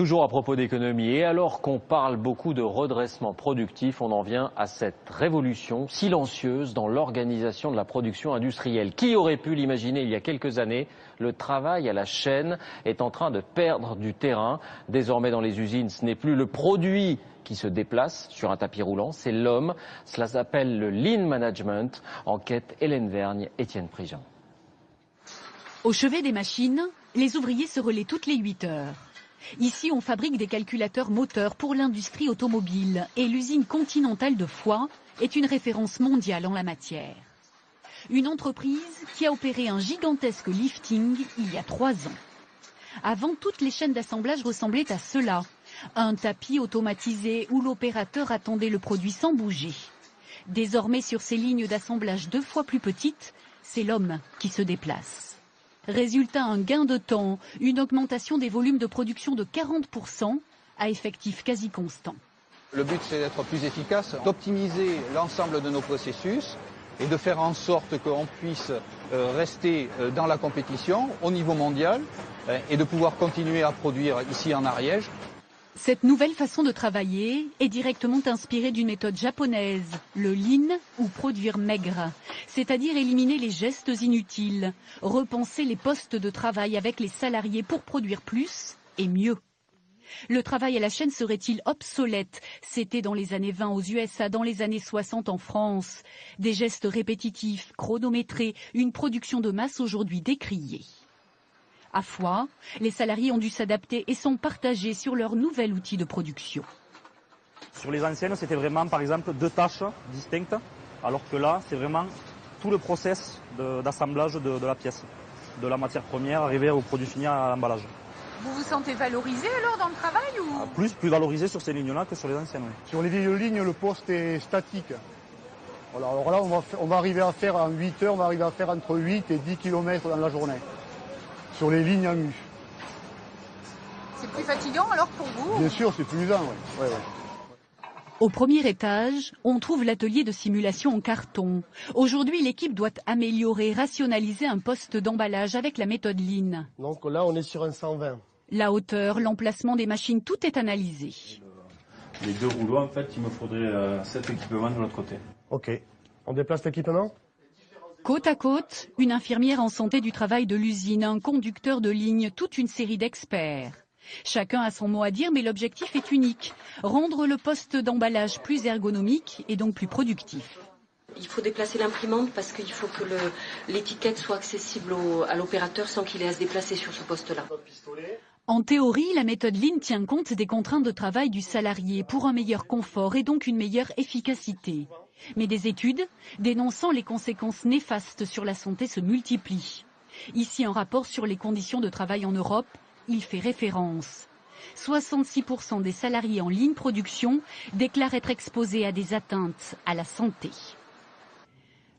Toujours à propos d'économie, et alors qu'on parle beaucoup de redressement productif, on en vient à cette révolution silencieuse dans l'organisation de la production industrielle. Qui aurait pu l'imaginer il y a quelques années? Le travail à la chaîne est en train de perdre du terrain. Désormais dans les usines, ce n'est plus le produit qui se déplace sur un tapis roulant, c'est l'homme. Cela s'appelle le Lean Management. Enquête Hélène Vergne, Étienne Prigent. Au chevet des machines, les ouvriers se relaient toutes les 8 heures. Ici, on fabrique des calculateurs moteurs pour l'industrie automobile et l'usine Continental de Foix est une référence mondiale en la matière. Une entreprise qui a opéré un gigantesque lifting il y a 3 ans. Avant, toutes les chaînes d'assemblage ressemblaient à cela. Un tapis automatisé où l'opérateur attendait le produit sans bouger. Désormais, sur ces lignes d'assemblage 2 fois plus petites, c'est l'homme qui se déplace. Résultat, un gain de temps, une augmentation des volumes de production de 40% à effectif quasi constant. Le but, c'est d'être plus efficace, d'optimiser l'ensemble de nos processus et de faire en sorte qu'on puisse rester dans la compétition au niveau mondial et de pouvoir continuer à produire ici en Ariège. Cette nouvelle façon de travailler est directement inspirée d'une méthode japonaise, le lean ou produire maigre, c'est-à-dire éliminer les gestes inutiles, repenser les postes de travail avec les salariés pour produire plus et mieux. Le travail à la chaîne serait-il obsolète? C'était dans les années 20 aux USA, dans les années 60 en France. Des gestes répétitifs, chronométrés, une production de masse aujourd'hui décriée. À Foix, les salariés ont dû s'adapter et sont partagés sur leur nouvel outil de production. Sur les anciennes, c'était vraiment, par exemple, 2 tâches distinctes, alors que là, c'est vraiment tout le process d'assemblage de la pièce, de la matière première arrivée au produit fini à l'emballage. Vous vous sentez valorisé alors dans le travail ou... Plus valorisé sur ces lignes-là que sur les anciennes. Oui. Sur les vieilles lignes, le poste est statique. Voilà, alors là, on va arriver à faire en 8 heures, on va arriver à faire entre 8 et 10 km dans la journée. Sur les lignes en U. C'est plus fatigant alors pour vous? Bien sûr, c'est plus usant, oui. Ouais. Au premier étage, on trouve l'atelier de simulation en carton. Aujourd'hui, l'équipe doit améliorer, rationaliser un poste d'emballage avec la méthode Lean. Donc là, on est sur un 120. La hauteur, l'emplacement des machines, tout est analysé. Les 2 rouleaux, en fait, il me faudrait 7 équipements de l'autre côté. Ok. On déplace l'équipement ? Côte à côte, une infirmière en santé du travail de l'usine, un conducteur de ligne, toute une série d'experts. Chacun a son mot à dire, mais l'objectif est unique, rendre le poste d'emballage plus ergonomique et donc plus productif. Il faut déplacer l'imprimante parce qu'il faut que l'étiquette soit accessible à l'opérateur sans qu'il ait à se déplacer sur ce poste-là. En théorie, la méthode Lean tient compte des contraintes de travail du salarié pour un meilleur confort et donc une meilleure efficacité. Mais des études dénonçant les conséquences néfastes sur la santé se multiplient. Ici, un rapport sur les conditions de travail en Europe, il fait référence. 66% des salariés en ligne production déclarent être exposés à des atteintes à la santé.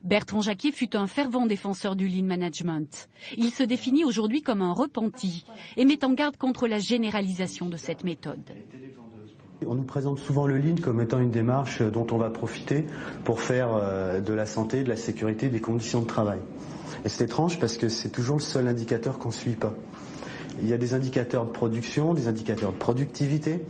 Bertrand Jacquier fut un fervent défenseur du Lean Management. Il se définit aujourd'hui comme un repenti et met en garde contre la généralisation de cette méthode. On nous présente souvent le Lean comme étant une démarche dont on va profiter pour faire de la santé, de la sécurité, des conditions de travail. Et c'est étrange parce que c'est toujours le seul indicateur qu'on ne suit pas. Il y a des indicateurs de production, des indicateurs de productivité,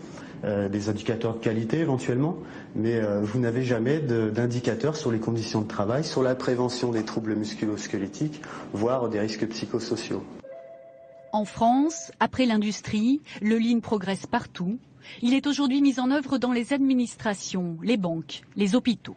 des indicateurs de qualité éventuellement, mais vous n'avez jamais d'indicateurs sur les conditions de travail, sur la prévention des troubles musculo-squelettiques, voire des risques psychosociaux. En France, après l'industrie, le Lean progresse partout. Il est aujourd'hui mis en œuvre dans les administrations, les banques, les hôpitaux.